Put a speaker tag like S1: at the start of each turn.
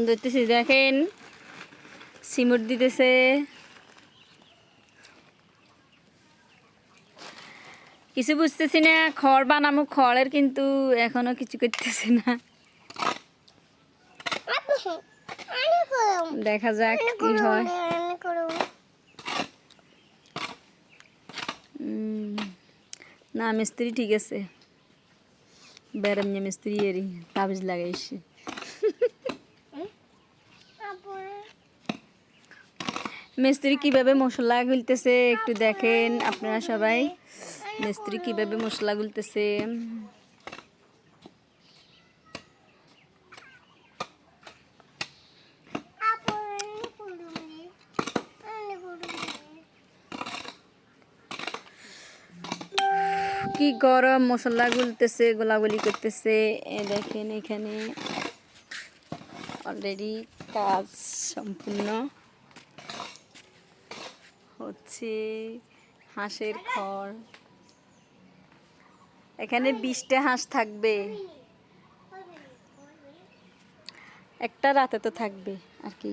S1: ধরতেছি দেখেন সিমুট দিতেছে কিছু বুঝতেছি না খড় বানামু খড়ের কিন্তু এখনো কিছু করতেছি না দেখা যাক কি হয় না মিস্ত্রি ঠিক আছে বেরম মিস্ত্রি এরই তাবিজ লাগাইছি মিস্ত্রি কিভাবে মশলা গুলতেছে একটু দেখেন আপনারা সবাই মিস্ত্রি কিভাবে মশলা গুলতেছে কি গরম মশলা গুলতেছে গোলাগুলি করতেছে দেখেন এখানে অলরেডি কাজ সম্পূর্ণ হচ্ছে হাঁসের খড় এখানে 20টা হাঁস থাকবে একটা রাতে তো থাকবে আর কি